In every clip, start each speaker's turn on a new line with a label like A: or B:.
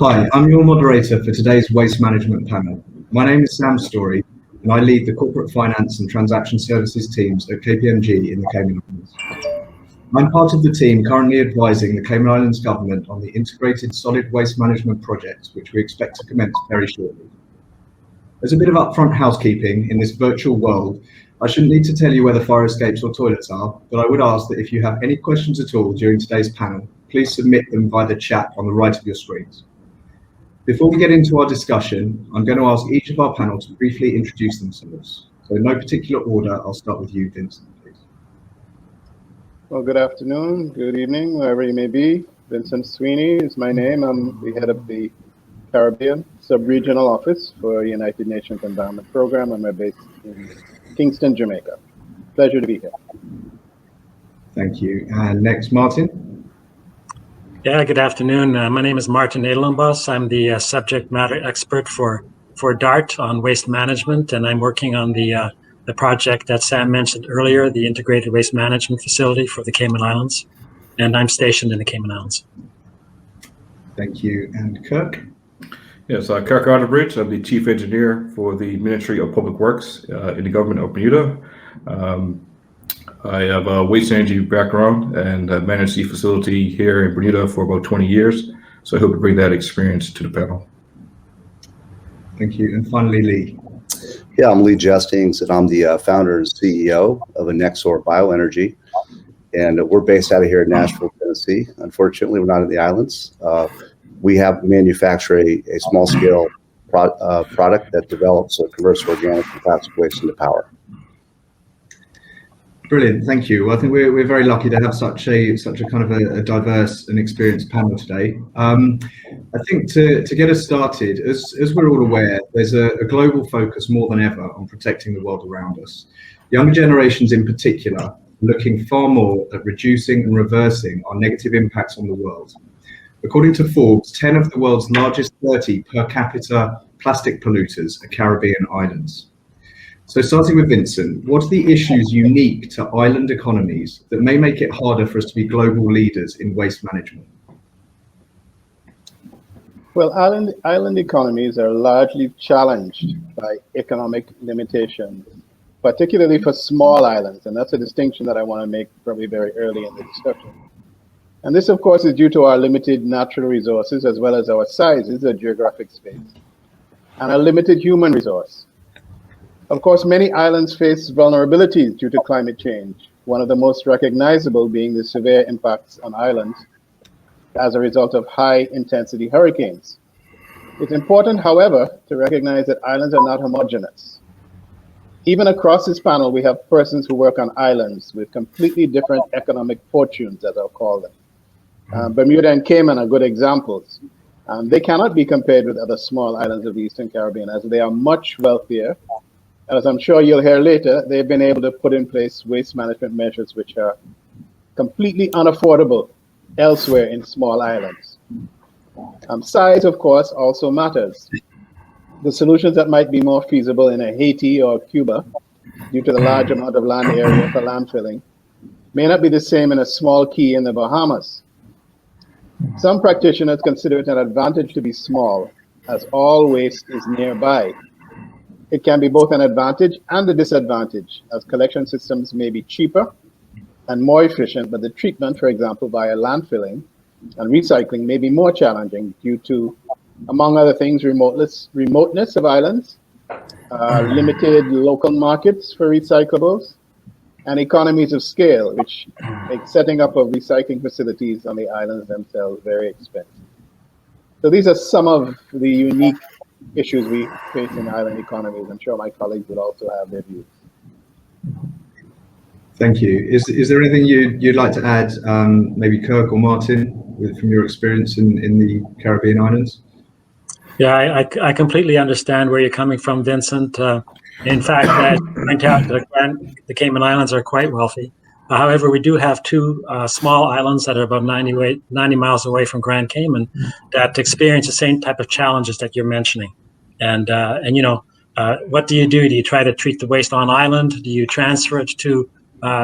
A: Hi, I'm your moderator for today's Waste Management panel. My name is Sam Story, and I lead the Corporate Finance and Transaction Services teams at KPMG in the Cayman Islands. I'm part of the team currently advising the Cayman Islands government on the Integrated Solid Waste Management project, which we expect to commence very shortly. As a bit of upfront housekeeping in this virtual world, I shouldn't need to tell you where the fire escapes or toilets are, but I would ask that if you have any questions at all during today's panel, please submit them via the chat on the right of your screens. Before we get into our discussion, I'm going to ask each of our panel to briefly introduce themselves. So in no particular order, I'll start with you, Vincent, please.
B: Well, good afternoon, good evening, wherever you may be. Vincent Sweeney is my name. I'm the head of the Caribbean Sub-Regional Office for United Nations Environment Program, and we're based in Kingston, Jamaica. Pleasure to be here.
A: Thank you. And next, Martin.
C: Yeah, good afternoon. My name is Martin Edelenbos. I'm the subject matter expert for DART on waste management, and I'm working on the project that Sam mentioned earlier, the Integrated Waste Management Facility for the Cayman Islands, and I'm stationed in the Cayman Islands.
A: Thank you. And Kirk?
D: Yes, Kirk Arterbridge. I'm the Chief Engineer for the Ministry of Public Works in the government of Bermuda. I have a waste energy background and I managed the facility here in Bermuda for about 20 years. So I hope to bring that experience to the panel.
A: Thank you. And finally, Lee.
E: Yeah, I'm Lee Jestings, and I'm the founder and CEO of Nexor Bioenergy. And we're based out of here in Nashville, Tennessee. Unfortunately, we're not in the islands. We have manufactured a small-scale product that develops or converts organic and plastic waste into power.
A: Brilliant, thank you. Well, I think we're very lucky to have such a kind of a diverse and experienced panel today. I think to get us started, as we're all aware, there's a global focus more than ever on protecting the world around us. Younger generations in particular are looking far more at reducing and reversing our negative impacts on the world. According to Forbes, 10 of the world's largest 30 per capita plastic polluters are Caribbean islands. So starting with Vincent, what are the issues unique to island economies that may make it harder for us to be global leaders in waste management?
B: Well, island economies are largely challenged by economic limitations, particularly for small islands, and that's a distinction that I want to make probably very early in the discussion. And this, of course, is due to our limited natural resources as well as our sizes, the geographic space, and a limited human resource. Of course, many islands face vulnerabilities due to climate change, one of the most recognizable being the severe impacts on islands as a result of high-intensity hurricanes. It's important, however, to recognize that islands are not homogeneous. Even across this panel, we have persons who work on islands with completely different economic fortunes, as I'll call them. Bermuda and Cayman are good examples. They cannot be compared with other small islands of the Eastern Caribbean, as they are much wealthier. As I'm sure you'll hear later, they've been able to put in place waste management measures which are completely unaffordable elsewhere in small islands. Size, of course, also matters. The solutions that might be more feasible in a Haiti or Cuba, due to the large amount of land area for landfilling, may not be the same in a small key in the Bahamas. Some practitioners consider it an advantage to be small, as all waste is nearby. It can be both an advantage and a disadvantage, as collection systems may be cheaper and more efficient, but the treatment, for example, via landfilling and recycling may be more challenging due to, among other things, remoteness of islands, limited local markets for recyclables, and economies of scale, which make setting up of recycling facilities on the islands themselves very expensive. So these are some of the unique issues we face in island economies. I'm sure my colleagues would also have their views.
A: Thank you. Is there anything you'd like to add, maybe Kirk or Martin, from your experience in the Caribbean islands?
C: Yeah, I completely understand where you're coming from, Vincent. In fact, I point out that the Cayman Islands are quite wealthy. However, we do have two small islands that are about 90 miles away from Grand Cayman that experience the same type of challenges that you're mentioning. And you know, what do? Do you try to treat the waste on island? Do you transfer it to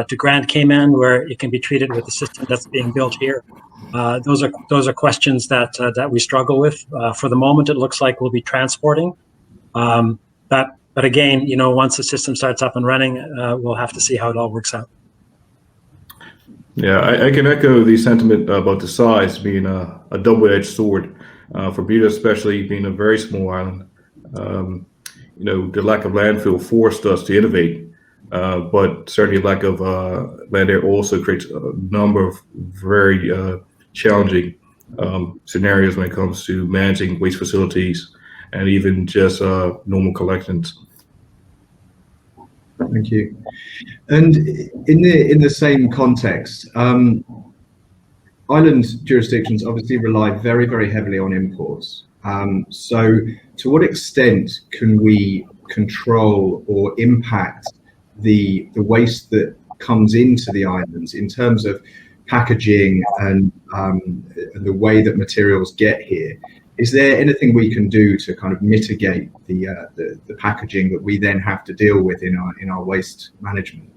C: to Grand Cayman, where it can be treated with the system that's being built here? Those are questions that we struggle with. For the moment, it looks like we'll be transporting. But again, once the system starts up and running, we'll have to see how it all works out.
D: Yeah, I can echo the sentiment about the size being a double-edged sword. For Bermuda, especially being a very small island, the lack of landfill forced us to innovate, but certainly lack of land air also creates a number of very challenging scenarios when it comes to managing waste facilities and even just normal collections.
A: Thank you. And in the same context, island jurisdictions obviously rely very, very heavily on imports. So to what extent can we control or impact the waste that comes into the islands in terms of packaging and the way that materials get here? Is there anything we can do to kind of mitigate the packaging that we then have to deal with in our waste management?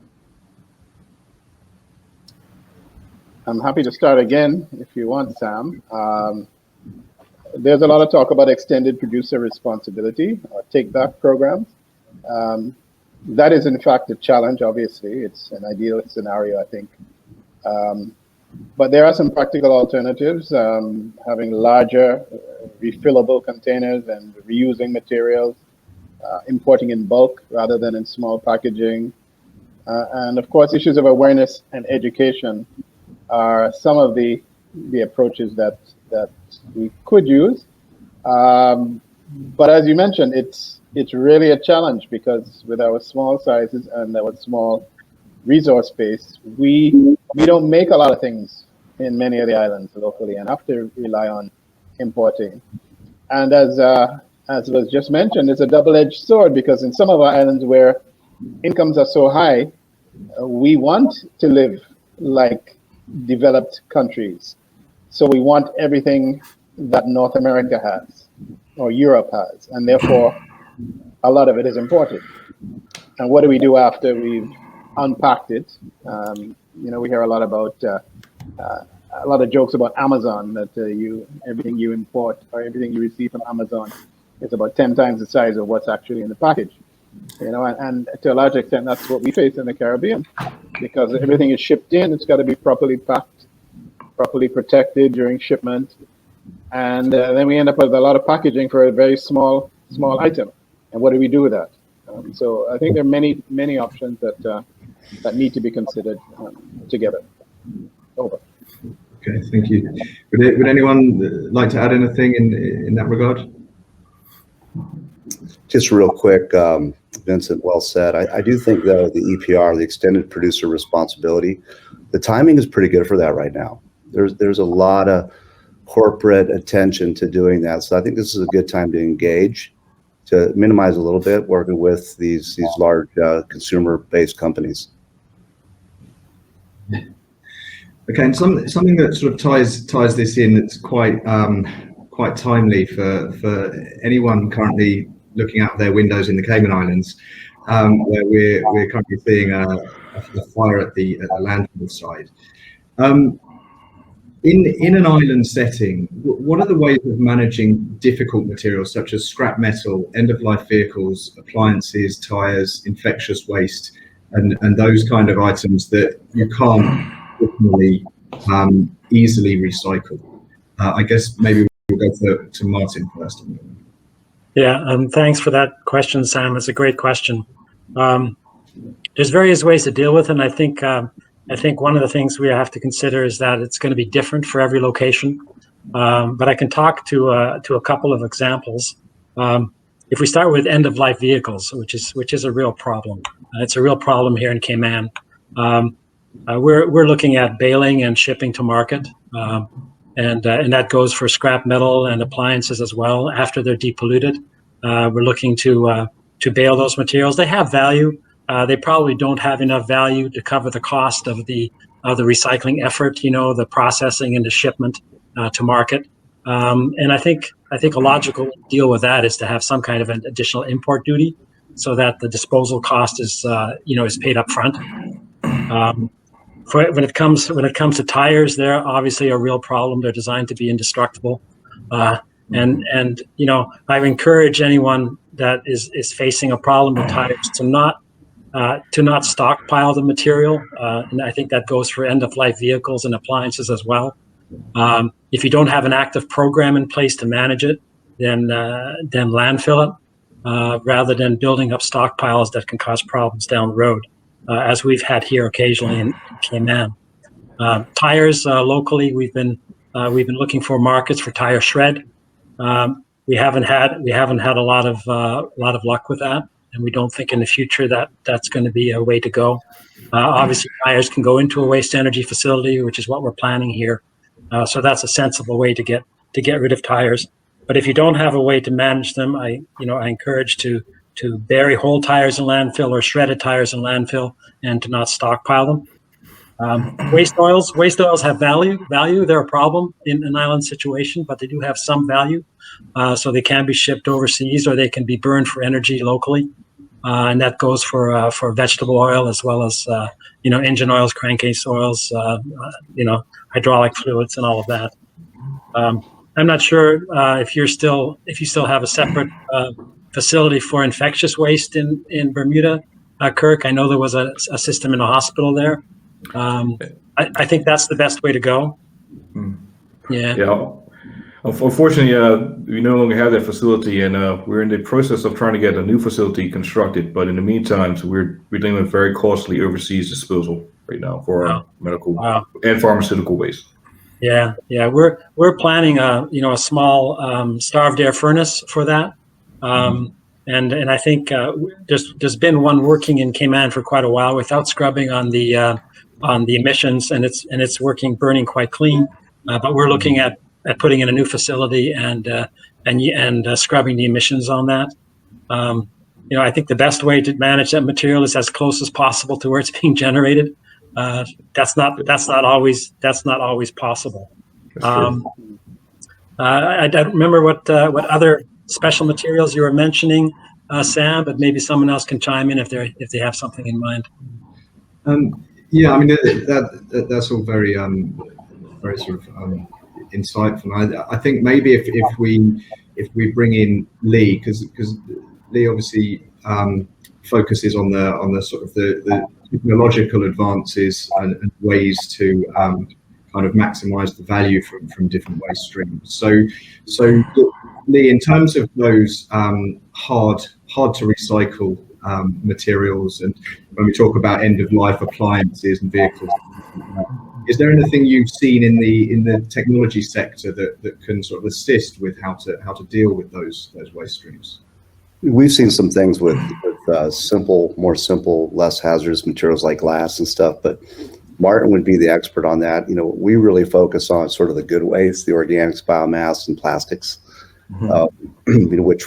B: I'm happy to start again if you want, Sam. There's a lot of talk about extended producer responsibility or take-back programs. That is in fact a challenge, obviously. It's an ideal scenario, I think. But there are some practical alternatives, having larger refillable containers and reusing materials, importing in bulk rather than in small packaging. And of course, issues of awareness and education are some of the approaches that we could use. But as you mentioned, it's really a challenge because with our small sizes and our small resource base, we don't make a lot of things in many of the islands locally and have to rely on importing. And as was just mentioned, it's a double-edged sword because in some of our islands where incomes are so high, we want to live like developed countries. So we want everything that North America has or Europe has, and therefore a lot of it is imported. And what do we do after we've unpacked it? We hear a lot about a lot of jokes about Amazon, that everything you import or everything you receive from Amazon is about 10 times the size of what's actually in the package. And to a large extent, that's what we face in the Caribbean, because everything is shipped in. It's got to be properly packed, properly protected during shipment, and then we end up with a lot of packaging for a very small item. And what do we do with that? So I think there are many options that need to be considered together. Over.
A: Okay, thank you. Would anyone like to add anything in that regard?
E: Just real quick, Vincent, well said. I do think, though, the EPR, the extended producer responsibility, the timing is pretty good for that right now. There's a lot of corporate attention to doing that. So I think this is a good time to engage, to minimize a little bit, working with these large consumer-based companies.
A: Okay, and something that sort of ties this in that's quite timely for anyone currently looking out their windows in the Cayman Islands, where we're currently seeing a fire at the landfill side. In an island setting, what are the ways of managing difficult materials such as scrap metal, end-of-life vehicles, appliances, tires, infectious waste, and those kind of items that you can't easily recycle? I guess maybe we'll go to Martin first.
C: Yeah, thanks for that question, Sam. It's a great question. There's various ways to deal with it, and I think one of the things we have to consider is that it's going to be different for every location. But I can talk to a couple of examples. If we start with end-of-life vehicles, which is a real problem, it's a real problem here in Cayman. We're looking at baling and shipping to market, and that goes for scrap metal and appliances as well. After they're depolluted, we're looking to bale those materials. They have value. They probably don't have enough value to cover the cost of the recycling effort, the processing and the shipment to market. And I think a logical deal with that is to have some kind of an additional import duty, so that the disposal cost is paid up front. When it comes to tires, they're obviously a real problem. They're designed to be indestructible, and I encourage anyone that is facing a problem with tires to not stockpile the material, and I think that goes for end-of-life vehicles and appliances as well. If you don't have an active program in place to manage it, then landfill it rather than building up stockpiles that can cause problems down the road, as we've had here occasionally in Cayman. Tires locally, we've been looking for markets for tire shred. We haven't had a lot of luck with that, and we don't think in the future that that's going to be a way to go. Obviously, tires can go into a waste energy facility, which is what we're planning here. So that's a sensible way to get rid of tires. But if you don't have a way to manage them, I encourage to bury whole tires in landfill or shredded tires in landfill, and to not stockpile them. Waste oils have value. They're a problem in an island situation, but they do have some value. So they can be shipped overseas, or they can be burned for energy locally. And that goes for vegetable oil, as well as engine oils, crankcase oils, hydraulic fluids, and all of that. I'm not sure if you still have a separate facility for infectious waste in Bermuda, Kirk. I know there was a system in a hospital there. I think that's the best way to go. Yeah.
D: Unfortunately, we no longer have that facility, and we're in the process of trying to get a new facility constructed. But in the meantime, we're dealing with very costly overseas disposal right now for our medical and pharmaceutical waste.
C: Yeah. We're planning a small starved air furnace for that, and I think there's been one working in Cayman for quite a while without scrubbing on the emissions, and it's burning quite clean. But we're looking at putting in a new facility and scrubbing the emissions on that. I think the best way to manage that material is as close as possible to where it's being generated. That's not always possible. I don't remember what other special materials you were mentioning, Sam, but maybe someone else can chime in if they have something in mind.
A: Yeah, I mean that's all very sort of insightful. I think maybe if we bring in Lee, because Lee obviously focuses on the sort of the technological advances and ways to kind of maximize the value from different waste streams. So Lee, in terms of those hard to recycle materials, and when we talk about end of life appliances and vehicles, is there anything you've seen in the technology sector that can sort of assist with how to deal with those waste streams?
E: We've seen some things with more simple, less hazardous materials like glass and stuff, but Martin would be the expert on that. We really focus on sort of the good waste, the organics, biomass, and plastics, which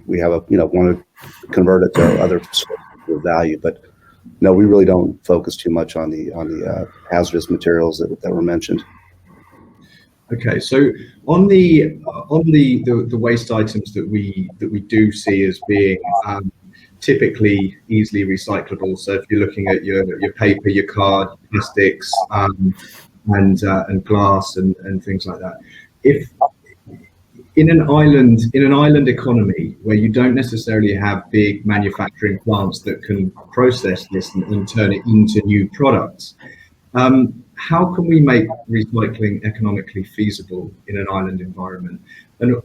E: we have want to convert it to other sources of value, but no, we really don't focus too much on the hazardous materials that were mentioned.
A: Okay, so on the waste items that we do see as being typically easily recyclable. So if you're looking at your paper, your card, plastics, and glass and things like that, if in an island economy where you don't necessarily have big manufacturing plants that can process this and turn it into new products, how can we make recycling economically feasible in an island environment? And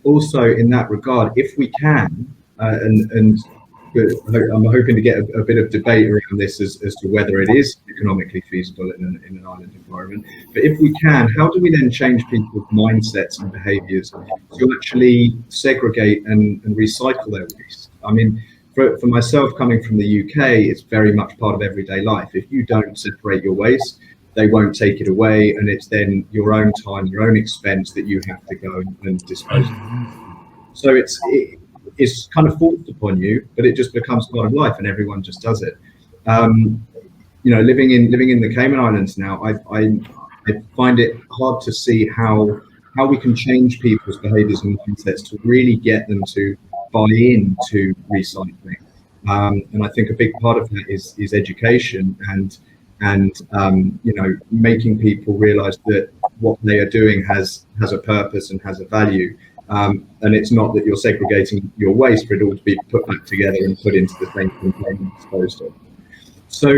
A: also in that regard, if we can, and I'm hoping to get a bit of debate around this as to whether it is economically feasible in an island environment. But if we can, how do we then change people's mindsets and behaviours to actually segregate and recycle their waste? I mean, for myself, coming from the UK, it's very much part of everyday life. If you don't separate your waste, they won't take it away, and it's then your own time, your own expense that you have to go and dispose of. So it's kind of forced upon you, but it just becomes part of life, and everyone just does it. Living in the Cayman Islands now, I find it hard to see how we can change people's behaviours and mindsets to really get them to buy into recycling. And I think a big part of that is education and making people realize that what they are doing has a purpose and has a value. And it's not that you're segregating your waste, but it all to be put back together and put into the same container and disposed of. So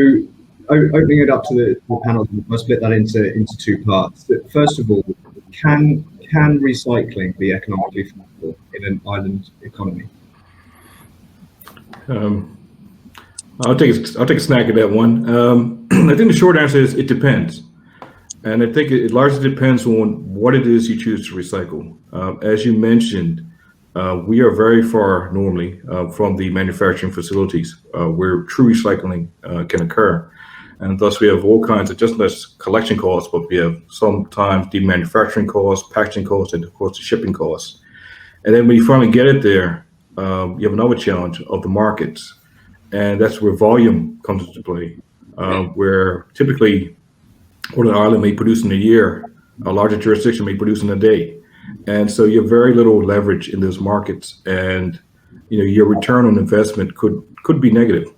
A: opening it up to the panel, I'll split that into two parts. First of all, can recycling be economically feasible in an island economy?
D: I'll take a snag at that one. I think the short answer is it depends. And I think it largely depends on what it is you choose to recycle. As you mentioned, we are very far normally from the manufacturing facilities where true recycling can occur. And thus we have all kinds of just less collection costs, but we have sometimes the manufacturing costs, packaging costs, and of course the shipping costs. And then when you finally get it there, you have another challenge of the markets. And that's where volume comes into play, where typically what an island may produce in a year, a larger jurisdiction may produce in a day. And so you have very little leverage in those markets, and your return on investment could be negative.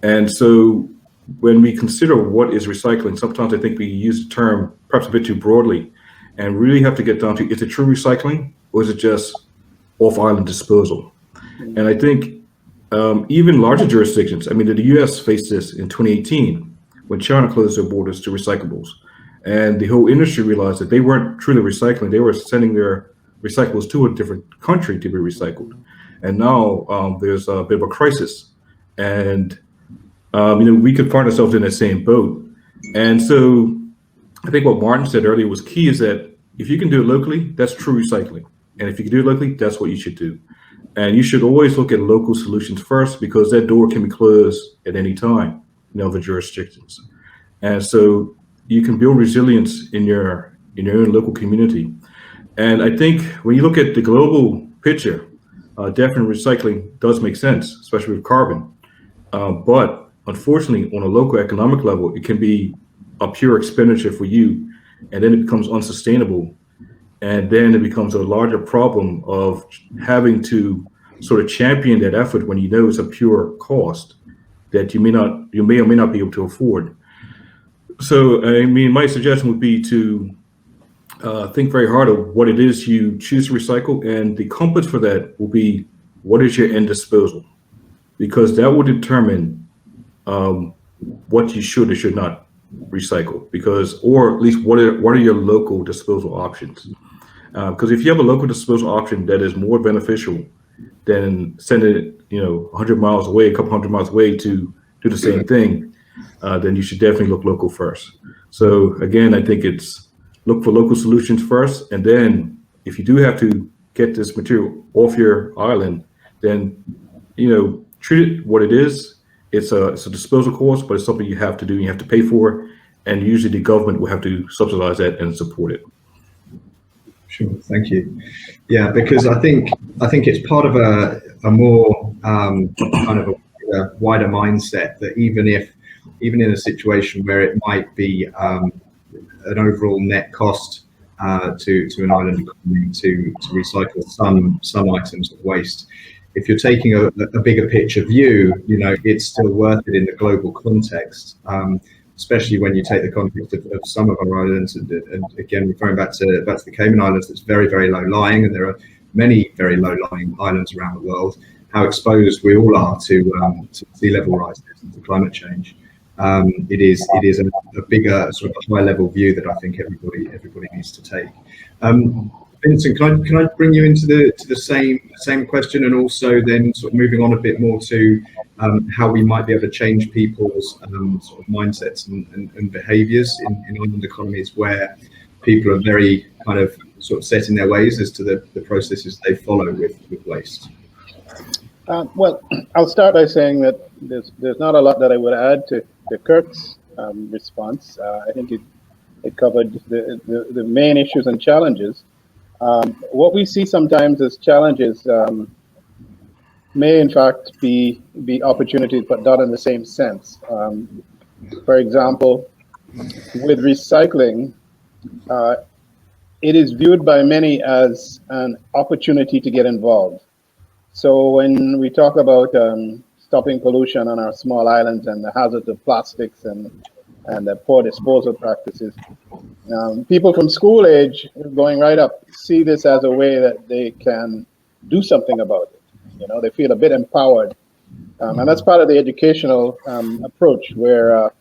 D: And so when we consider what is recycling, sometimes I think we use the term perhaps a bit too broadly, and really have to get down to, is it true recycling or is it just off-island disposal? And I think even larger jurisdictions, I mean, the US faced this in 2018 when China closed their borders to recyclables. And the whole industry realized that they weren't truly recycling. They were sending their recyclables to a different country to be recycled. And now there's a bit of a crisis. And, we could find ourselves in that same boat. And so I think what Martin said earlier was key, is that if you can do it locally, that's true recycling. And if you can do it locally, that's what you should do. And you should always look at local solutions first, because that door can be closed at any time in other jurisdictions. And so you can build resilience in your own local community. And I think when you look at the global picture, definitely recycling does make sense, especially with carbon. But unfortunately, on a local economic level, it can be a pure expenditure for you, and then it becomes unsustainable. And then it becomes a larger problem of having to sort of champion that effort when you know it's a pure cost that you may or may not be able to afford. So, I mean, my suggestion would be to think very hard of what it is you choose to recycle, and the compass for that will be, what is your end disposal? Because that will determine what you should or should not recycle, or at least what are your local disposal options? Because if you have a local disposal option that is more beneficial than sending it, 100 miles away, a couple hundred miles away to do the same thing, then you should definitely look local first. So again, I think it's look for local solutions first, and then if you do have to get this material off your island, then treat it what it is. It's a disposal cost, but it's something you have to do. You have to pay for, and usually the government will have to subsidize that and support it.
A: Sure, thank you. Yeah, because I think it's part of a more kind of a wider mindset that even in a situation where it might be an overall net cost to an island economy to recycle some items of waste, if you're taking a bigger picture view, it's still worth it in the global context. Especially when you take the context of some of our islands, and again referring back to the Cayman Islands, that's very, very low lying, and there are many very low lying islands around the world. How exposed we all are to sea level rises and to climate change. It is a bigger sort of high level view that I think everybody needs to take. Vincent, can I bring you into the same question, and also then sort of moving on a bit more to how we might be able to change people's sort of mindsets and behaviours in island economies where people are very kind of sort of set in their ways as to the processes they follow with waste.
B: Well, I'll start by saying that there's not a lot that I would add to Kirk's response. I think it covered the main issues and challenges. What we see sometimes as challenges may in fact be opportunities, but not in the same sense. For example, with recycling, it is viewed by many as an opportunity to get involved. So when we talk about stopping pollution on our small islands and the hazards of plastics and and the poor disposal practices. People from school age going right up see this as a way that they can do something about it. You know, they feel a bit empowered. And that's part of the educational approach, where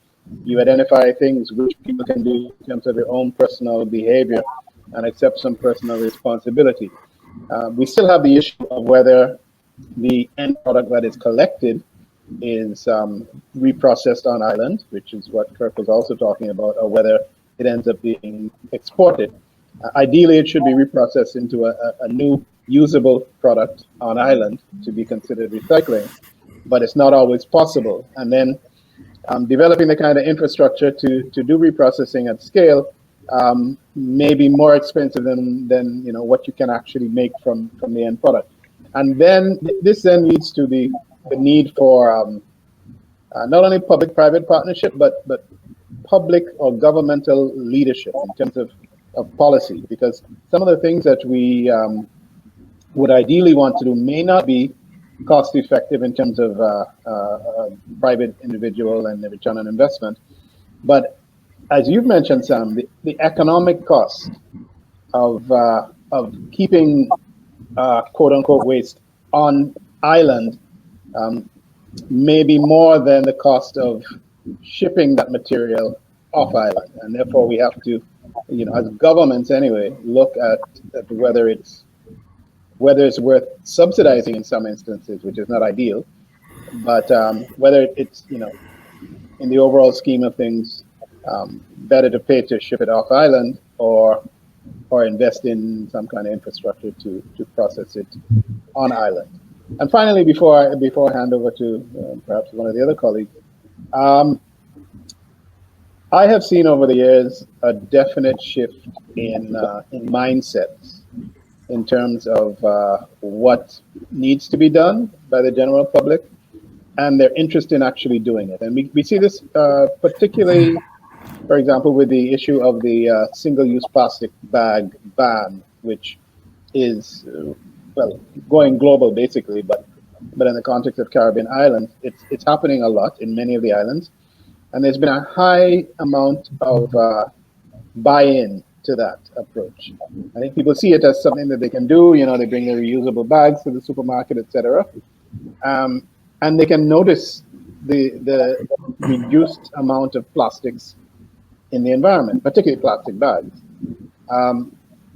B: you identify things which people can do in terms of their own personal behavior and accept some personal responsibility. We still have the issue of whether the end product that is collected is reprocessed on island, which is what Kirk was also talking about, or whether it ends up being exported. Ideally, it should be reprocessed into a new usable product on island to be considered recycling, but it's not always possible. And then developing the kind of infrastructure to do reprocessing at scale may be more expensive than you know what you can actually make from the end product. And then this then leads to the need for not only public-private partnership, but public or governmental leadership in terms of policy, because some of the things that we would ideally want to do may not be cost effective in terms of private individual and the return on investment. But as you've mentioned, Sam, the economic cost of keeping quote unquote waste on island may be more than the cost of shipping that material off island. And therefore we have to, you know, as governments anyway, look at whether it's worth subsidizing in some instances, which is not ideal, but whether it's, you know, in the overall scheme of things, better to pay to ship it off island or invest in some kind of infrastructure to process it on island. And finally, before I hand over to perhaps one of the other colleagues, I have seen over the years a definite shift in mindsets in terms of what needs to be done by the general public and their interest in actually doing it. And we see this particularly, for example, with the issue of the single-use plastic bag ban, which is, well, going global basically, but in the context of Caribbean islands, it's happening a lot in many of the islands. And there's been a high amount of buy-in to that approach. I think people see it as something that they can do. You know, they bring their reusable bags to the supermarket, etc. And they can notice the reduced amount of plastics in the environment, particularly plastic bags.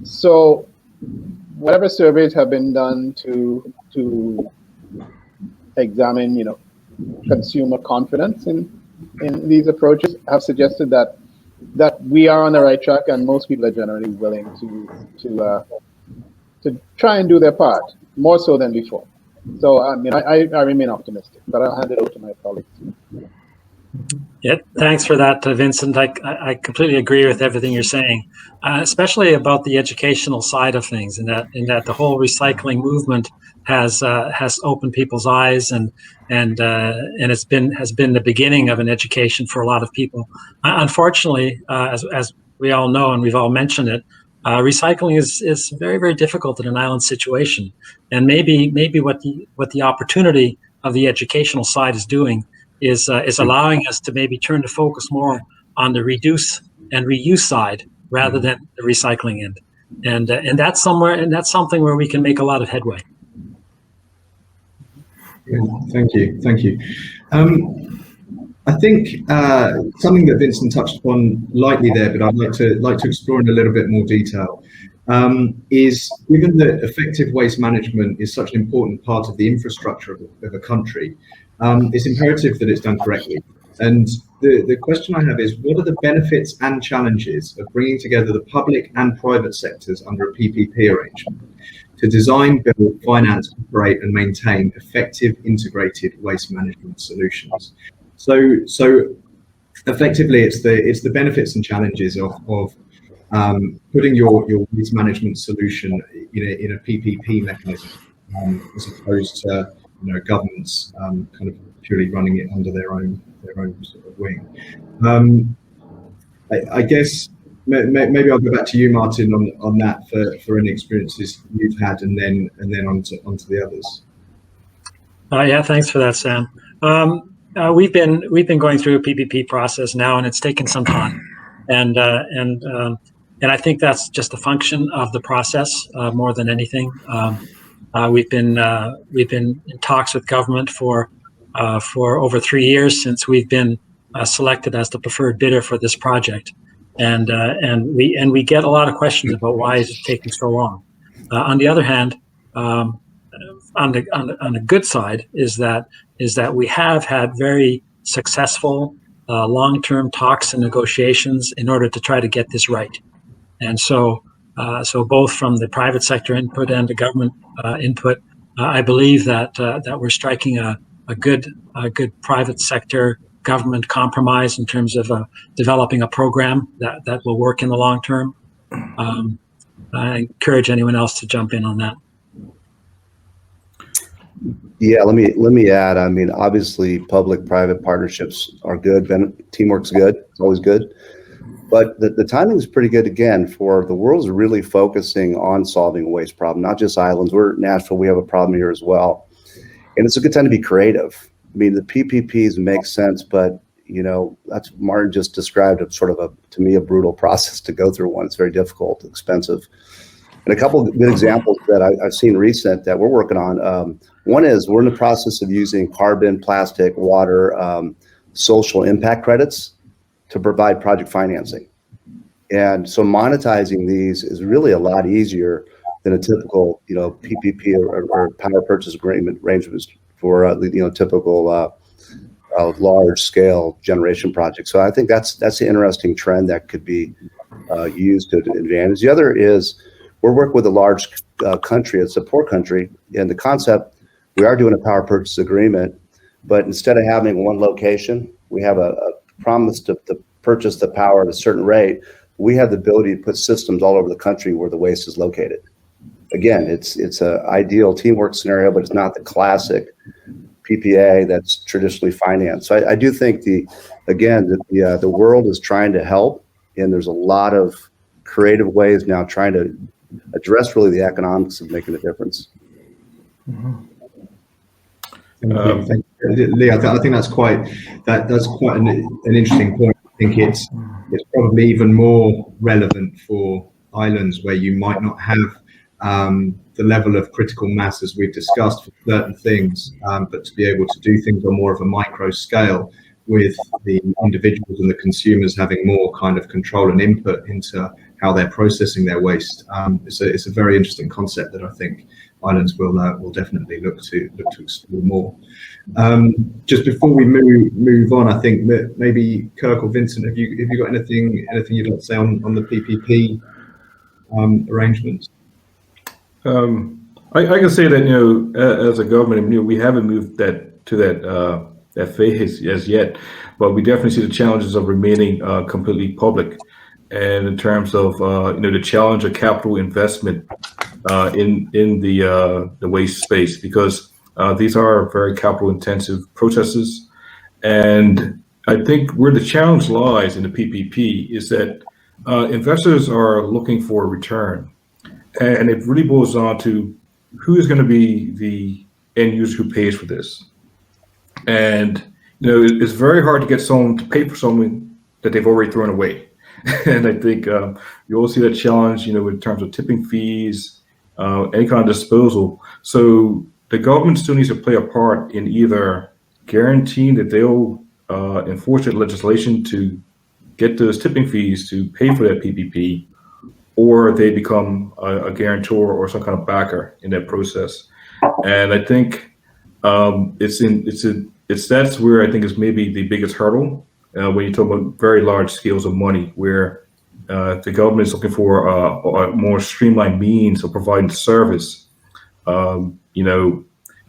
B: So whatever surveys have been done to examine, you know, consumer confidence in these approaches have suggested that we are on the right track, and most people are generally willing to try and do their part, more so than before. So I mean, I remain optimistic, but I'll hand it over to my colleagues.
C: Yeah, thanks for that, Vincent. I completely agree with everything you're saying, especially about the educational side of things, in that the whole recycling movement has opened people's eyes, and has been the beginning of an education for a lot of people. Unfortunately, as we all know, and we've all mentioned it, recycling is very, very difficult in an island situation, and maybe what the opportunity of the educational side is doing is allowing us to maybe turn the focus more on the reduce and reuse side rather than the recycling end, and that's something where we can make a lot of headway.
A: Thank you. I think something that Vincent touched upon lightly there, but I'd like to explore in a little bit more detail, is given that effective waste management is such an important part of the infrastructure of a country, it's imperative that it's done correctly. And the question I have is, what are the benefits and challenges of bringing together the public and private sectors under a PPP arrangement to design, build, finance, operate, and maintain effective integrated waste management solutions? So effectively, it's the benefits and challenges of putting your waste management solution in a PPP mechanism, as opposed to governments kind of purely running it under their own sort of wing. I guess maybe I'll go back to you, Martin, on that for any experiences you've had, and then onto the others.
C: Yeah, thanks for that, Sam. we've been going through a PPP process now, and it's taken some time, and I think that's just a function of the process more than anything. We've been in talks with government for over 3 years since we've been selected as the preferred bidder for this project, and we get a lot of questions about why is it taking so long. On the other hand, on the good side is that we have had very successful long-term talks and negotiations in order to try to get this right. And so both from the private sector input and the government input, I believe that we're striking a good private sector government compromise in terms of developing a program that will work in the long term. I encourage anyone else to jump in on that.
E: Yeah, let me add. I mean, obviously, public-private partnerships are good. Teamwork's good. It's always good. But the timing is pretty good, again, for the world's really focusing on solving a waste problem, not just islands. We're at Nashville. We have a problem here as well. And it's a good time to be creative. I mean, the PPPs make sense, but, you know, that's Martin just described to me, a brutal process to go through one. It's very difficult, expensive. And a couple of good examples that I've seen recent that we're working on. One is we're in the process of using carbon, plastic, water, social impact credits to provide project financing. And so monetizing these is really a lot easier than a typical, you know, PPP or power purchase agreement arrangements for, you know, typical large scale generation projects. So I think that's an interesting trend that could be used to advantage. The other is we're working with a large country. It's a poor country. And the concept, we are doing a power purchase agreement, but instead of having one location, we have a promise to purchase the power at a certain rate. We have the ability to put systems all over the country where the waste is located. Again, it's an ideal teamwork scenario, but it's not the classic PPA that's traditionally financed. So I do think the world is trying to help, and there's a lot of creative ways now trying to address really the economics of making a difference.
A: Mm-hmm. Thank you. Lee, I think that's quite an interesting point. I think it's probably even more relevant for islands where you might not have the level of critical mass as we've discussed for certain things, but to be able to do things on more of a micro scale with the individuals and the consumers having more kind of control and input into how they're processing their waste. It's a very interesting concept that I think islands will definitely look to explore more. Just before we move on, I think that maybe Kirk or Vincent, have you got anything you'd like to say on the PPP arrangements?
D: I can say that, you know, as a government, you know, we haven't moved to that phase as yet, but we definitely see the challenges of remaining completely public, and in terms of you know, the challenge of capital investment in the waste space, because these are very capital intensive processes. And I think where the challenge lies in the PPP is that investors are looking for a return, and it really boils down to who is going to be the end user who pays for this. And you know, it's very hard to get someone to pay for something that they've already thrown away. And I think you all see that challenge, you know, in terms of tipping fees, any kind of disposal. So the government still needs to play a part in either guaranteeing that they'll enforce that legislation to get those tipping fees to pay for that PPP, or they become a guarantor or some kind of backer in that process. And I think that's where I think is maybe the biggest hurdle when you talk about very large scales of money, where the government is looking for a more streamlined means of providing service. You know,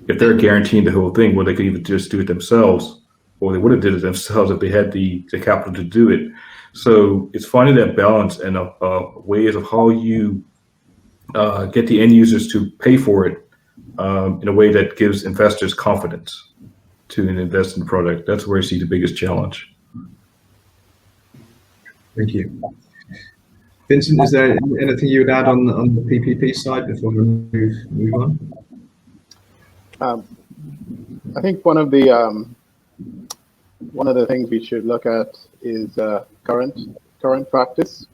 D: if they're guaranteeing the whole thing, well, they could even just do it themselves, or they would have did it themselves if they had the capital to do it. So it's finding that balance and ways of how you get the end users to pay for it in a way that gives investors confidence to invest in the product. That's where I see the biggest challenge. Thank you.
A: Vincent, is there anything you would add on the PPP side before we move on?
B: I think one of the one of the things we should look at is current practice.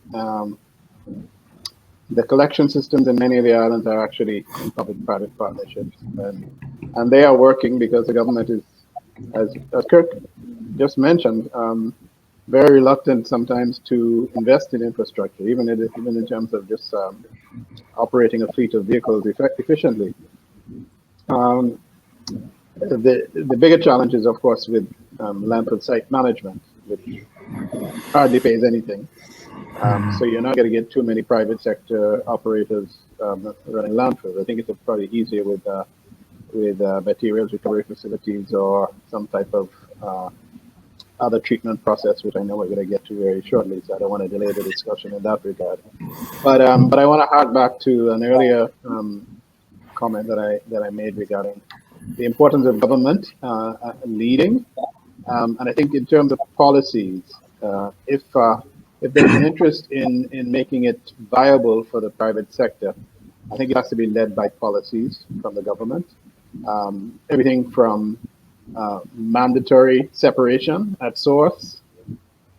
B: The collection systems in many of the islands are actually in public-private partnerships, and they are working because the government is, as Kirk just mentioned, very reluctant sometimes to invest in infrastructure, even in terms of just operating a fleet of vehicles efficiently. The bigger challenge is, of course, with landfill site management, which hardly pays anything. So you're not going to get too many private sector operators running landfills. I think it's probably easier with materials recovery facilities or some type of other treatment process, which I know we're going to get to very shortly. So I don't want to delay the discussion in that regard. But I want to hark back to an earlier comment that I made regarding the importance of government leading, and I think in terms of policies, if there's an interest in making it viable for the private sector, I think it has to be led by policies from the government. Everything from mandatory separation at source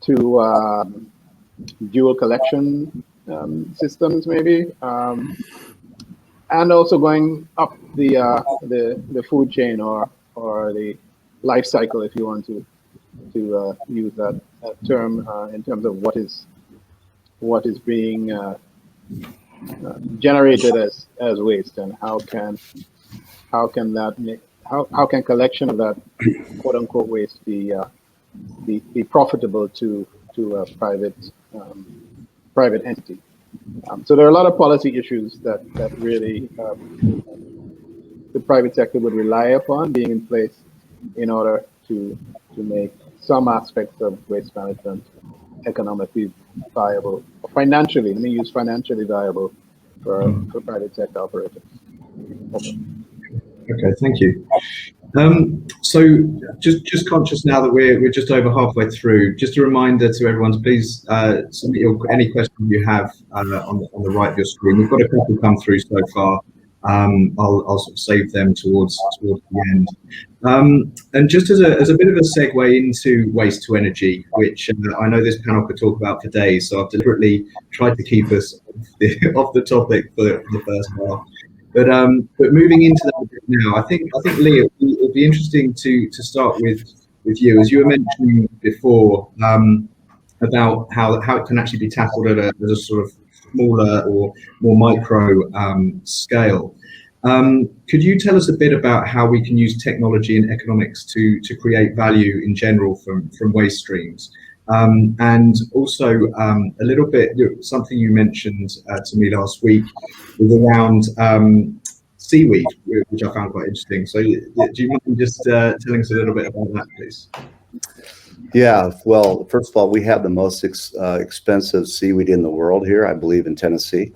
B: to dual collection systems, maybe. And also going up the food chain or the life cycle, if you want to use that term, in terms of what is being generated as waste, and how can collection of that quote unquote waste be profitable to a private entity. So there are a lot of policy issues that really the private sector would rely upon being in place in order to make some aspects of waste management economically viable, or financially, let me use financially viable for private sector operators.
A: Okay, thank you. So just conscious now that we're just over halfway through, just a reminder to everyone to please submit any questions you have on the right of your screen. We've got a couple come through so far. I'll sort of save them towards the end. And just as a bit of a segue into waste to energy, which I know this panel could talk about for days, so I've deliberately tried to keep us off the topic for the first half. But moving into that now, I think Lee, it'd be interesting to start with you, as you were mentioning before, about how it can actually be tackled at a sort of smaller or more micro scale. Could you tell us a bit about how we can use technology and economics to create value in general from waste streams? And also a little bit, something you mentioned to me last week was around seaweed, which I found quite interesting. So do you mind just telling us a little bit about that, please?
E: Yeah, well, first of all, we have the most expensive seaweed in the world here, I believe, in Tennessee.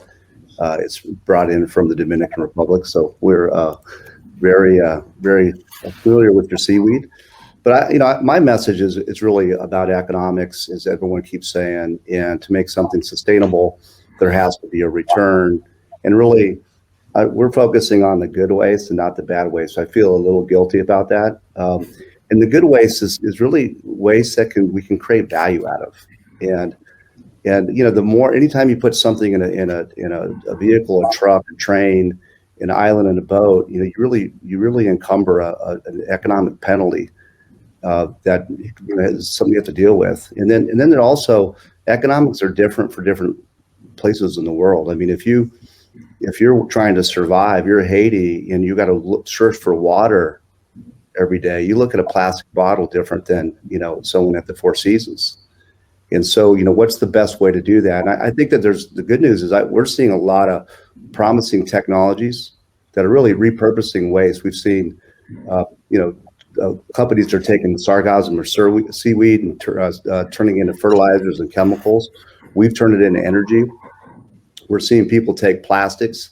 E: It's brought in from the Dominican Republic, so we're very familiar with your seaweed. But my message is really about economics, as everyone keeps saying, and to make something sustainable, there has to be a return. And really, we're focusing on the good waste and not the bad waste. So I feel a little guilty about that. And the good waste is really waste that we can create value out of. And the more, anytime you put something in a vehicle, a truck, a train, an island, and a boat, you really encumber an economic penalty that is something you have to deal with. And then there also, economics are different for different places in the world. I mean, if you're trying to survive, you're Haiti and you got to search for water every day, you look at a plastic bottle different than someone at the Four Seasons. And so what's the best way to do that? And I think that the good news is that we're seeing a lot of promising technologies that are really repurposing waste. We've seen companies are taking sargassum or seaweed and turning into fertilizers and chemicals. We've turned it into energy. We're seeing people take plastics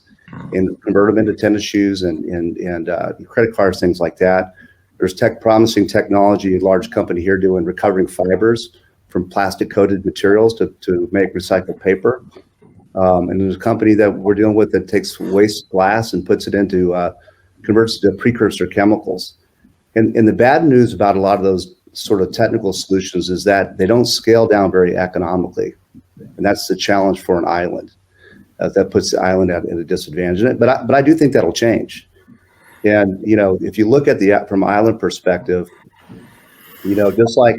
E: and convert them into tennis shoes and credit cards, things like that. There's promising technology, a large company here doing recovering fibers from plastic-coated materials to make recycled paper. And there's a company that we're dealing with that takes waste glass and puts it into, converts it to precursor chemicals. And the bad news about a lot of those sort of technical solutions is that they don't scale down very economically. And that's the challenge for an island. That puts the island at a disadvantage. But I do think that'll change. And, if you look at from an island perspective, just like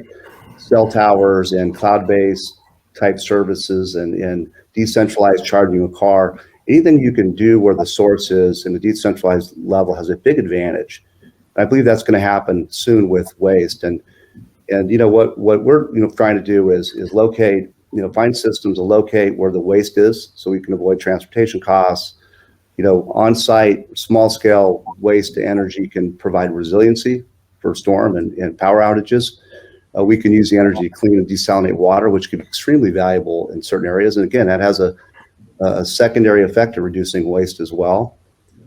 E: cell towers and cloud-based type services and decentralized charging a car, anything you can do where the source is in a decentralized level has a big advantage. I believe that's going to happen soon with waste. And what we're trying to do is locate, find systems to locate where the waste is so we can avoid transportation costs. On-site, small-scale waste to energy can provide resiliency for storm and power outages. We can use the energy to clean and desalinate water, which can be extremely valuable in certain areas. And again, that has a secondary effect of reducing waste as well.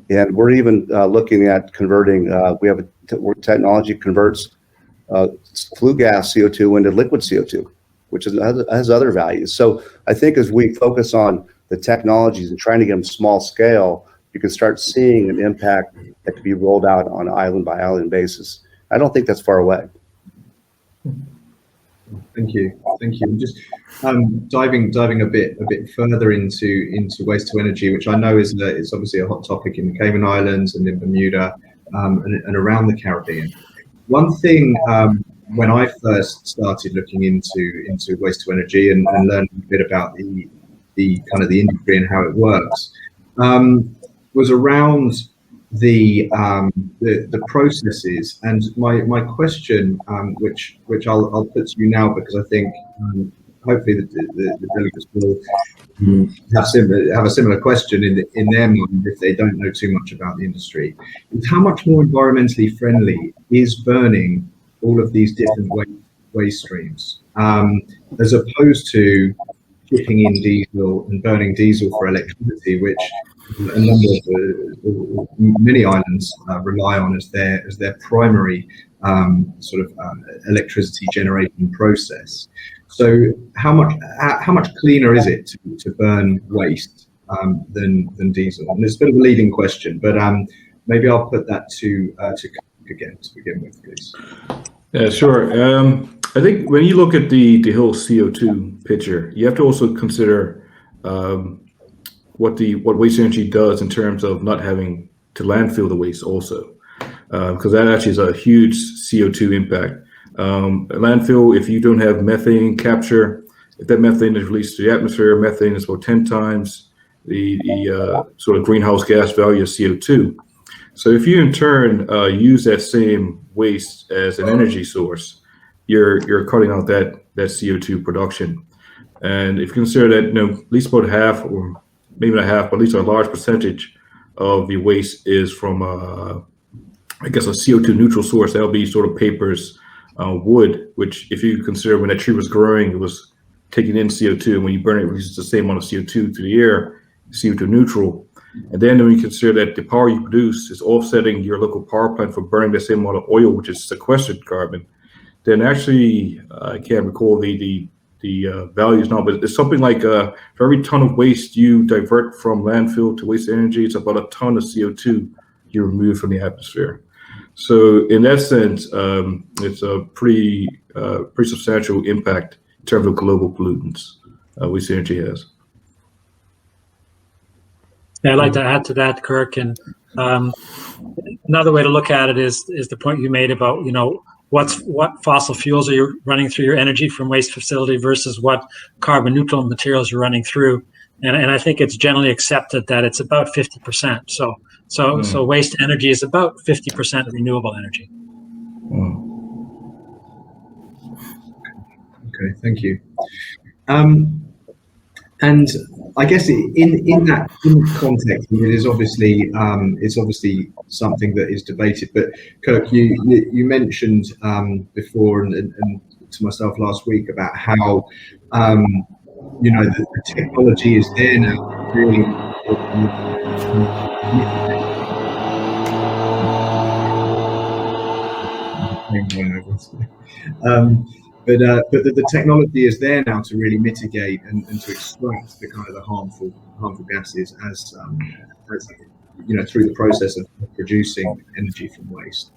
E: And we're even looking at converting, we have technology converts flue gas CO2 into liquid CO2, which has other values. So I think as we focus on the technologies and trying to get them small scale, you can start seeing an impact that could be rolled out on an island by island basis. I don't think that's far away.
A: Thank you. Just diving a bit further into waste to energy, which I know is obviously a hot topic in the Cayman Islands and in Bermuda and around the Caribbean. One thing when I first started looking into waste to energy and learning a bit about the kind of the industry and how it works was around the processes. And my question, which I'll put to you now, because I think hopefully the delegates will have a similar question in their mind if they don't know too much about the industry, is how much more environmentally friendly is burning all of these different waste streams as opposed to shipping in diesel and burning diesel for electricity, which a number of many islands rely on as their primary sort of electricity generating process. So how much cleaner is it to burn waste than diesel? And it's a bit of a leading question, but maybe I'll put that to again to begin with, please.
D: Yeah, sure. I think when you look at the whole CO2 picture, you have to also consider what waste energy does in terms of not having to landfill the waste also, because that actually is a huge CO2 impact. Landfill, if you don't have methane capture, if that methane is released to the atmosphere, methane is about 10 times the sort of greenhouse gas value of CO2. So if you in turn use that same waste as an energy source, you're cutting out that CO2 production. And if you consider that, at least about half, or maybe not half, but at least a large percentage of the waste is from, I guess, a CO2 neutral source. That'll be sort of papers, wood, which if you consider when that tree was growing, it was taking in CO2. And when you burn it, it releases the same amount of CO2 to the air, CO2 neutral. And then when you consider that the power you produce is offsetting your local power plant for burning the same amount of oil, which is sequestered carbon, then actually, I can't recall the values now, but it's something like for every ton of waste you divert from landfill to waste energy, it's about a ton of CO2 you remove from the atmosphere. So in that sense, it's a pretty substantial impact in terms of global pollutants waste energy has.
C: Yeah, I'd like to add to that, Kirk. And another way to look at it is the point you made about, what fossil fuels are you running through your energy from waste facility versus what carbon neutral materials you're running through. And I think it's generally accepted that it's about 50%. So waste energy is about 50% renewable energy.
A: Okay, thank you. And I guess in that context, it is obviously it's obviously something that is debated. But Kirk, you mentioned before and to myself last week about how the technology is there now. Really, but the technology is there now to really mitigate and to extract the kind of the harmful gases as through the process of producing energy from waste.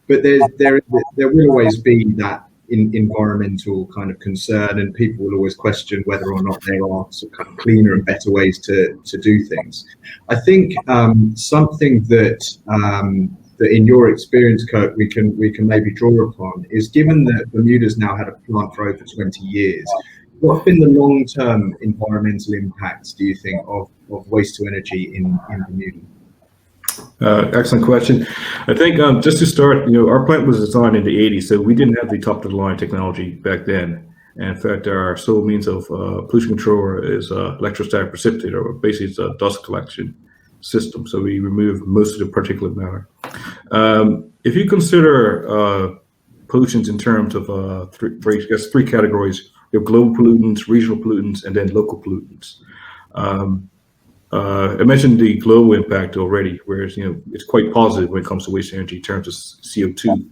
A: but there will always be that environmental kind of concern, and people will always question whether or not there are some kind of cleaner and better ways to do things. I think something that that in your experience, Kirk, we can maybe draw upon is, given that Bermuda's now had a plant for over 20 years, what have been the long-term environmental impacts, do you think, of waste to energy in Bermuda?
D: Excellent question. I think just to start, our plant was designed in the 80s, so we didn't have the top-of-the-line technology back then. And in fact, our sole means of pollution control is electrostatic precipitator, or basically it's a dust collection system. So we remove most of the particulate matter. If you consider pollutions in terms of three categories, you have global pollutants, regional pollutants, and then local pollutants. I mentioned the global impact already, whereas it's quite positive when it comes to waste energy in terms of CO2.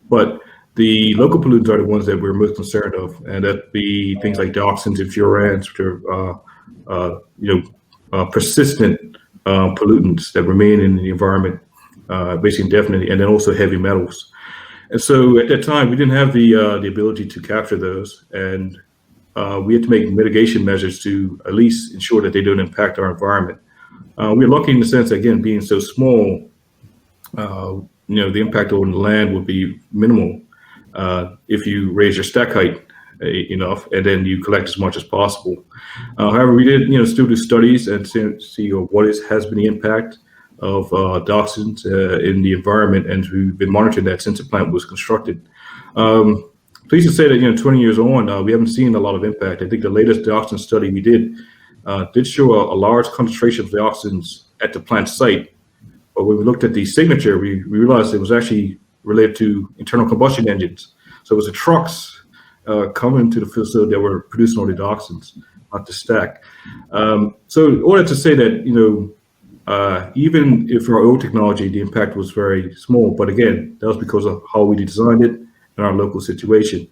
D: But the local pollutants are the ones that we're most concerned of, and that'd be things like dioxins and furans, which are persistent pollutants that remain in the environment basically indefinitely, and then also heavy metals. And so at that time, we didn't have the ability to capture those, and we had to make mitigation measures to at least ensure that they don't impact our environment. We're lucky in the sense that, again, being so small, the impact on the land would be minimal if you raise your stack height enough, and then you collect as much as possible. However, we did, still do studies and see what has been the impact of dioxins in the environment, and we've been monitoring that since the plant was constructed. Pleased to say that 20 years on, we haven't seen a lot of impact. I think the latest dioxin study we did show a large concentration of dioxins at the plant site. But when we looked at the signature, we realized it was actually related to internal combustion engines. So it was the trucks coming to the facility that were producing all the dioxins, not the stack. So all that to say that, even if our old technology, the impact was very small, but again, that was because of how we designed it in our local situation.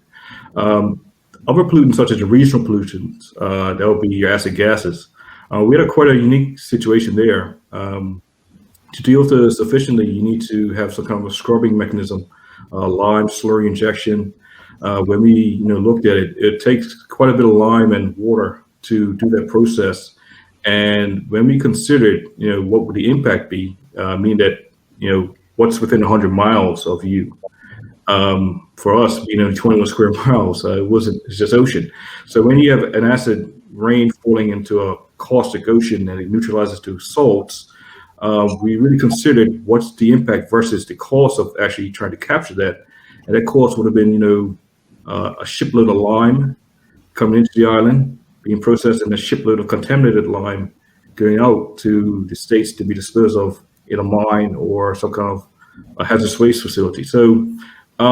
D: Other pollutants, such as the regional pollutants, that would be your acid gases. We had quite a unique situation there. To deal with this efficiently, you need to have some kind of a scrubbing mechanism, lime slurry injection. When we looked at it, it takes quite a bit of lime and water to do that process. And when we considered, what would the impact be, meaning that, what's within 100 miles of you, for us, 21 square miles, it's just ocean. So when you have an acid rain falling into a caustic ocean and it neutralizes to salts, we really considered what's the impact versus the cost of actually trying to capture that. And that cost would have been, a shipload of lime coming into the island, being processed, and a shipload of contaminated lime going out to the States to be disposed of in a mine or some kind of a hazardous waste facility. So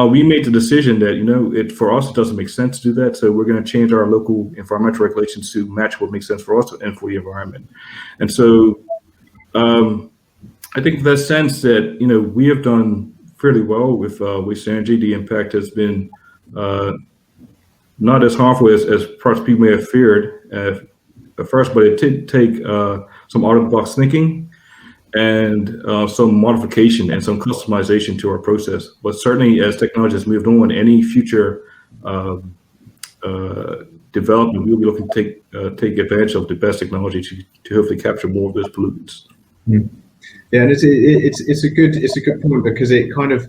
D: we made the decision that, for us, it doesn't make sense to do that. So we're going to change our local environmental regulations to match what makes sense for us and for the environment. And so I think in that sense that, we have done fairly well with waste energy. The impact has been not as harmful as perhaps people may have feared at first, but it did take some out-of-the-box thinking and some modification and some customization to our process. But certainly, as technology has moved on, any future development, we'll be looking to take advantage of the best technology to hopefully capture more of those pollutants.
A: Mm. Yeah, and it's a good point, because it kind of,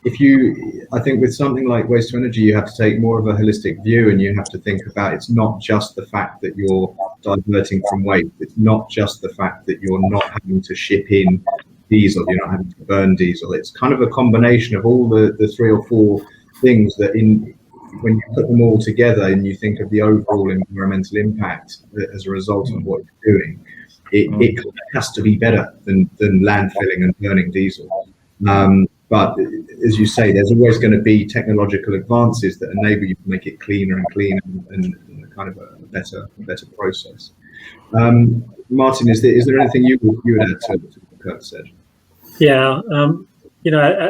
A: I think with something like waste to energy, you have to take more of a holistic view, and you have to think about, it's not just the fact that you're diverting from waste. It's not just the fact that you're not having to ship in diesel, you're not having to burn diesel. It's kind of a combination of all the 3 or 4 things that when you put them all together and you think of the overall environmental impact as a result of what you're doing, it has to be better than landfilling and burning diesel. But as you say, there's always going to be technological advances that enable you to make it cleaner and cleaner and kind of a better process. Martin, is there anything you would add to what Kirk said?
C: Yeah,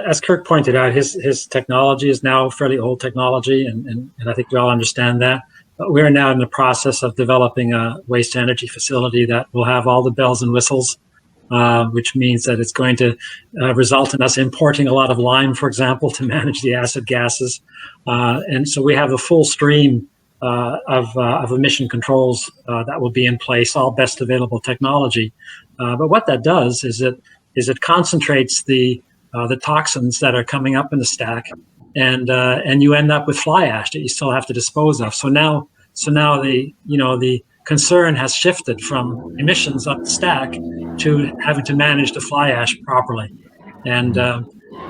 C: as Kirk pointed out, his technology is now fairly old technology, and I think we all understand that. But we're now in the process of developing a waste energy facility that will have all the bells and whistles which means that it's going to result in us importing a lot of lime, for example, to manage the acid gases. And so we have a full stream of emission controls that will be in place, all best available technology. But what that does is it concentrates the toxins that are coming up in the stack, and you end up with fly ash that you still have to dispose of. So now the concern has shifted from emissions up the stack to having to manage the fly ash properly, and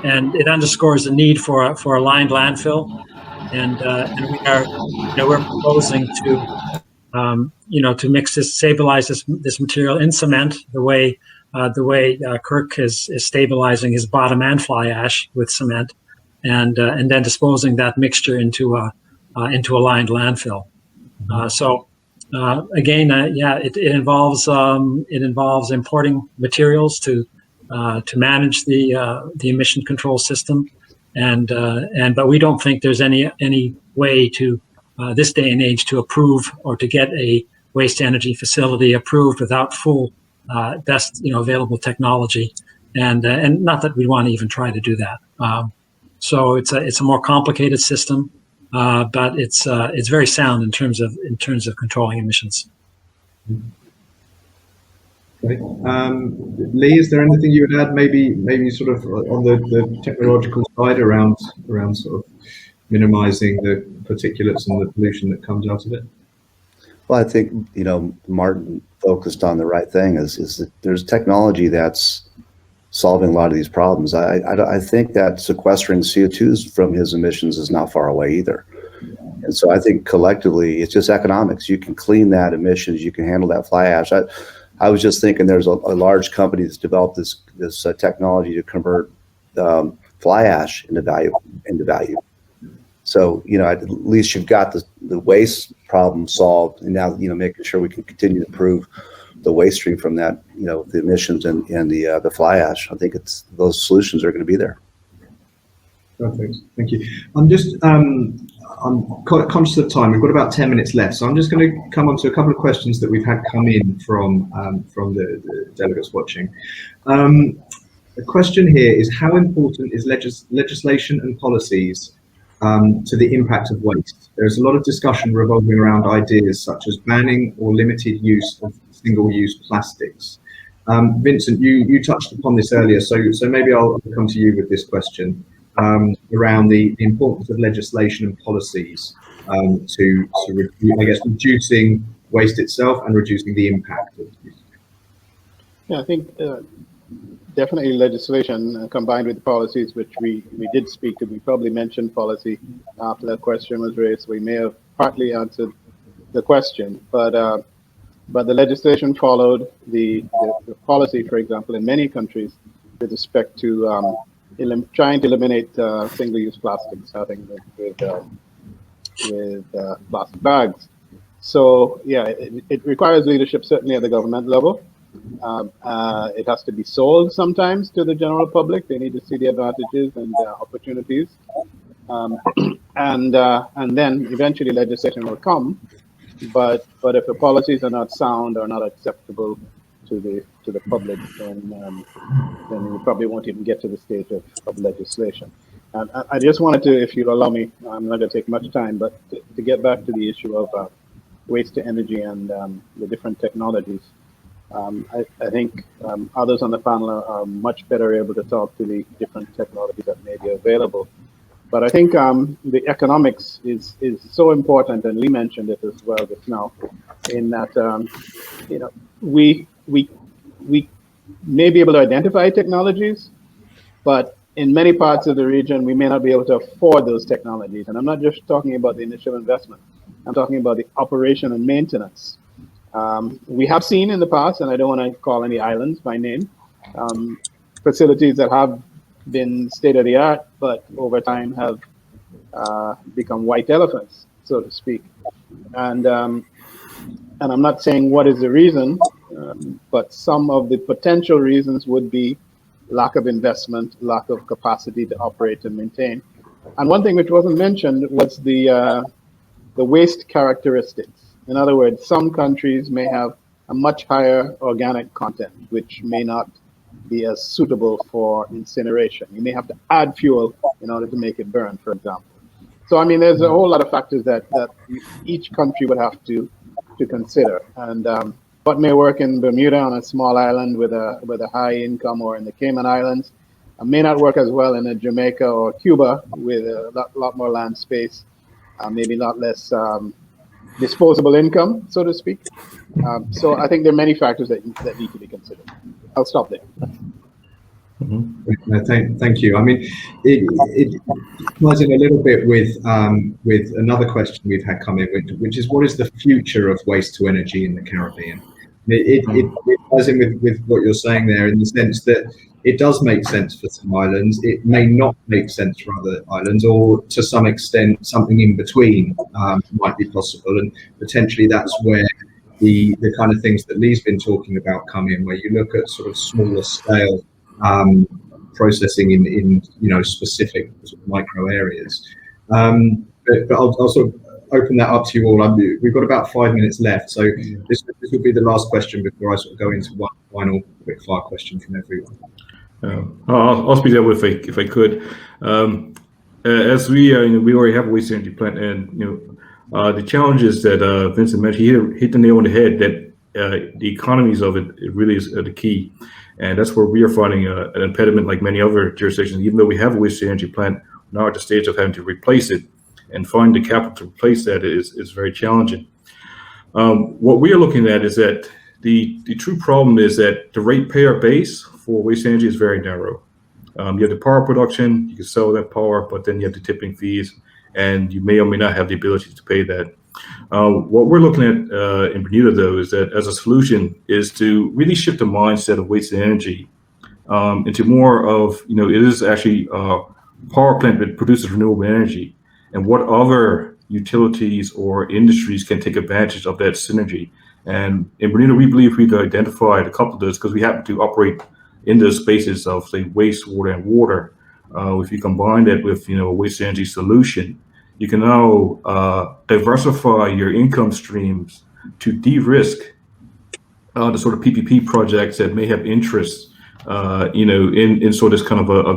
C: it underscores the need for a lined landfill, and we're proposing to stabilize this material in cement the way Kirk is stabilizing his bottom and fly ash with cement, and then disposing that mixture into a lined landfill. It involves importing materials to manage the emission control system, but we don't think there's any way to this day and age to approve or to get a waste energy facility approved without full best available technology, and not that we want to even try to do that. So it's a more complicated system, but it's very sound in terms of controlling emissions.
A: Okay. Lee, is there anything you would add? Maybe sort of on the technological side around sort of minimizing the particulates and the pollution that comes out of it?
E: Well, I think, Martin focused on the right thing is that there's technology that's solving a lot of these problems. I think that sequestering CO2s from his emissions is not far away either. And so I think collectively it's just economics. You can clean that emissions, you can handle that fly ash. I was just thinking there's a large company that's developed this technology to convert fly ash into value. So, at least you've got the waste problem solved, and now, making sure we can continue to improve the waste stream from that, the emissions and the fly ash. I think those solutions are going to be there.
A: Perfect. Thank you. I'm quite conscious of time. We've got about 10 minutes left, so I'm just going to come on to a couple of questions that we've had come in from the delegates watching. The question here is, how important is legislation and policies to the impact of waste? There's a lot of discussion revolving around ideas such as banning or limited use of single-use plastics. Vincent, you touched upon this earlier, so maybe I'll come to you with this question around the importance of legislation and policies to reducing waste itself and reducing the impact of it.
B: Yeah, I think definitely legislation combined with policies, which we did speak to. We probably mentioned policy after that question was raised. We may have partly answered the question, but the legislation followed the policy, for example, in many countries with respect to trying to eliminate single-use plastics, starting with plastic bags. So yeah, it requires leadership, certainly at the government level. It has to be sold sometimes to the general public. They need to see the advantages and opportunities, and then eventually legislation will come. But if the policies are not sound or not acceptable to the public, then we probably won't even get to the stage of legislation. And I just wanted to, if you'll allow me, I'm not going to take much time, but to get back to the issue of waste to energy and the different technologies. I think others on the panel are much better able to talk to the different technologies that may be available. But I think the economics is so important, and Lee mentioned it as well just now, in that we may be able to identify technologies, but in many parts of the region we may not be able to afford those technologies. And I'm not just talking about the initial investment. I'm talking about the operation and maintenance. We have seen in the past, and I don't want to call any islands by name, facilities that have been state-of-the-art, but over time have become white elephants, so to speak. And I'm not saying what is the reason, but some of the potential reasons would be lack of investment, lack of capacity to operate and maintain. And one thing which wasn't mentioned was the waste characteristics. In other words, some countries may have a much higher organic content, which may not be as suitable for incineration. You may have to add fuel in order to make it burn, for example. So, I mean, there's a whole lot of factors that each country would have to consider. And what may work in Bermuda on a small island with a high income, or in the Cayman Islands, may not work as well in a Jamaica or Cuba with a lot more land space, maybe a lot less disposable income, so to speak. So I think there are many factors that need to be considered. I'll stop there.
A: Thank you. I mean, it ties in a little bit with another question we've had come in, which is, what is the future of waste to energy in the Caribbean? It ties in with what you're saying there, in the sense that it does make sense for some islands. It may not make sense for other islands, or to some extent, something in between might be possible. And potentially that's where the kind of things that Lee's been talking about come in, where you look at sort of smaller scale processing in specific sort of micro areas. But I'll sort of open that up to you all. We've got about 5 minutes left, so this will be the last question before I sort of go into one final quick fire question from everyone.
D: I'll speak that if I could. As we already have a waste energy plant, and the challenges that Vincent mentioned, he hit the nail on the head, that the economies of it really is the key. And that's where we are finding an impediment, like many other jurisdictions. Even though we have a waste energy plant, now at the stage of having to replace it, and find the capital to replace that is very challenging. What we are looking at is that the true problem is that the ratepayer base for waste energy is very narrow. You have the power production, you can sell that power, but then you have the tipping fees, and you may or may not have the ability to pay that. What we're looking at in Bermuda, though, is that as a solution is to really shift the mindset of waste energy into more of, it is actually a power plant that produces renewable energy, and what other utilities or industries can take advantage of that synergy. And in Bermuda, we believe we've identified a couple of those, because we happen to operate in those spaces of, say, wastewater and water. If you combine that with, a waste energy solution, you can now diversify your income streams to de-risk the sort of PPP projects that may have interest, in sort of kind of a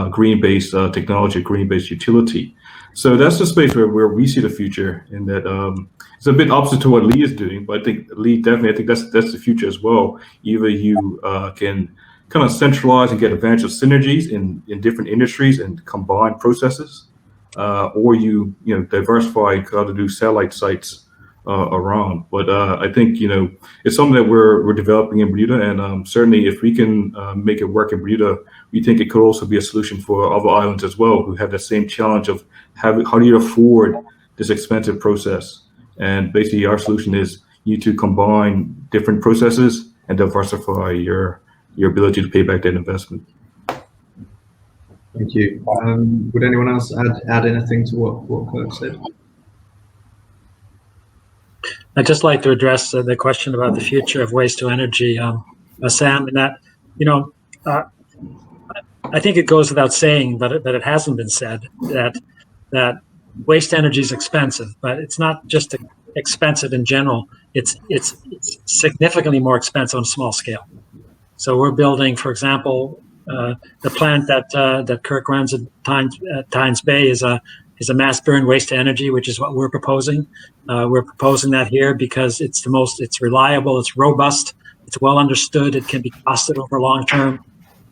D: green-based technology, green-based utility. So that's the space where we see the future, in that it's a bit opposite to what Lee is doing, but I think Lee definitely, that's the future as well. Either you can kind of centralize and get advantage of synergies in different industries and combine processes, or you diversify, how to do satellite sites around. But I think it's something that we're developing in Bermuda, and certainly if we can make it work in Bermuda, we think it could also be a solution for other islands as well, who have the same challenge of how do you afford this expensive process. And basically our solution is you to combine different processes and diversify your ability to pay back that investment.
A: Thank you. Would anyone else add anything to what Kirk said?
C: I'd just like to address the question about the future of waste to energy, Sam, and that, I think it goes without saying, but it hasn't been said, that waste energy is expensive, but it's not just expensive in general. It's significantly more expensive on a small scale. So we're building, for example, the plant that Kirk runs at Tynes Bay is a mass burn waste to energy, which is what we're proposing. We're proposing that here because it's reliable, it's robust, it's well understood, it can be costed over long term.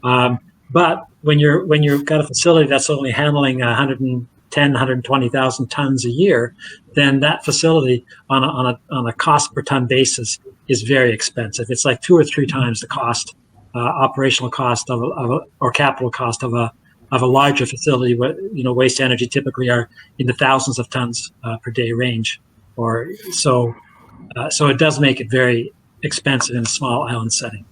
C: But when you've got a facility that's only handling 120,000 tons a year, then that facility on a cost per ton basis is very expensive. It's like 2 or 3 times the cost, operational cost or capital cost of a larger facility. Waste energy typically are in the thousands of tons per day range, so it does make it very expensive in a small island setting.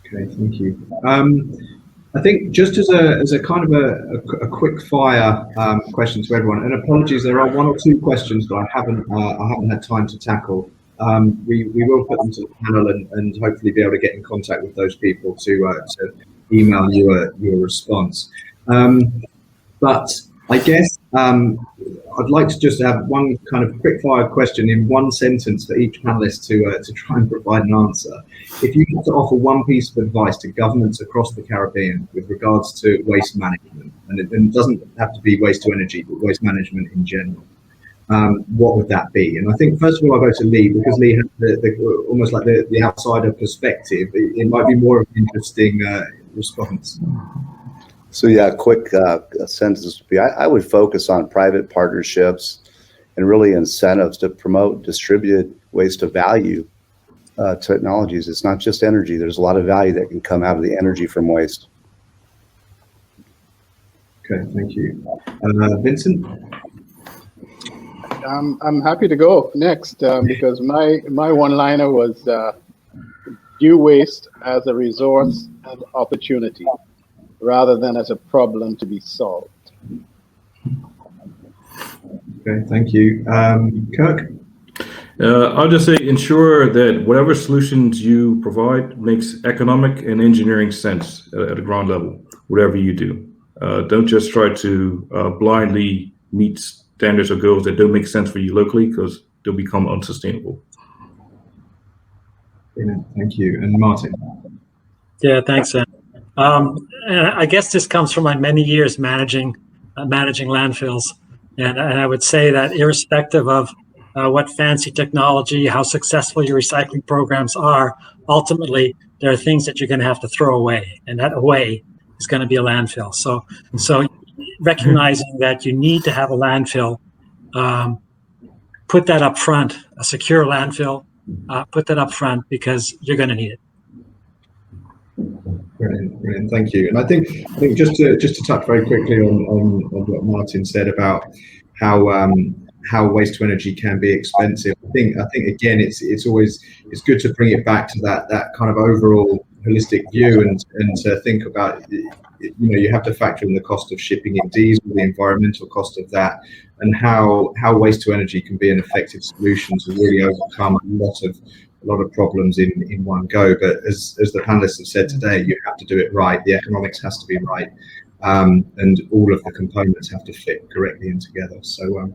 A: Okay, thank you. I think just as a kind of a quick fire question to everyone, and apologies, there are 1 or 2 questions that I haven't had time to tackle. We will put them to the panel and hopefully be able to get in contact with those people to email you your response. But I guess I'd like to just have one kind of quick fire question in one sentence for each panelist to try and provide an answer. If you had to offer one piece of advice to governments across the Caribbean with regards to waste management, and it doesn't have to be waste to energy, but waste management in general, what would that be? And I think first of all, I'll go to Lee, because Lee has the almost like the outsider perspective. It might be more of an interesting response.
E: So yeah, quick sentence would be, I would focus on private partnerships and really incentives to promote distributed waste to value technologies. It's not just energy. There's a lot of value that can come out of the energy from waste.
A: Okay, thank you. Vincent?
B: I'm happy to go next because my one-liner was view waste as a resource and opportunity, rather than as a problem to be solved.
A: Okay, thank you. Kirk?
D: I'll just say ensure that whatever solutions you provide makes economic and engineering sense at a ground level, whatever you do. Don't just try to blindly meet standards or goals that don't make sense for you locally, because they'll become unsustainable.
A: Brilliant, thank you. And Martin?
C: Yeah, thanks, Sam. And I guess this comes from my many years managing landfills, and I would say that irrespective of what fancy technology, how successful your recycling programs are, ultimately there are things that you're going to have to throw away, and that away is going to be a landfill. So recognizing that you need to have a landfill, put that up front, a secure landfill, put that up front, because you're going to need it.
A: Brilliant, thank you. And I think just to touch very quickly on what Martin said about how waste to energy can be expensive. I think again it's good to bring it back to that kind of overall holistic view and to think about, you have to factor in the cost of shipping in diesel, the environmental cost of that, and how waste to energy can be an effective solution to really overcome a lot of problems in one go. But as the panelists have said today, you have to do it right. The economics has to be right, and all of the components have to fit correctly in together. So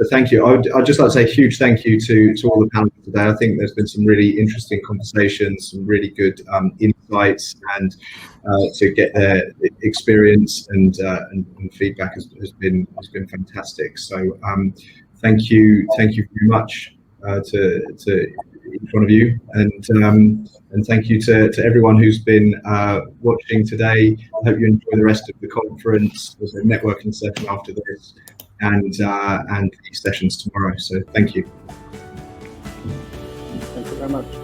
A: thank you. I'd just like to say a huge thank you to all the panelists today. I think there's been some really interesting conversations, some really good insights, and to get their experience and feedback has been fantastic. So thank you very much to each one of you, and thank you to everyone who's been watching today. I hope you enjoy the rest of the conference. There's a networking session after this, and these sessions tomorrow. So thank you.
B: Thank you very much.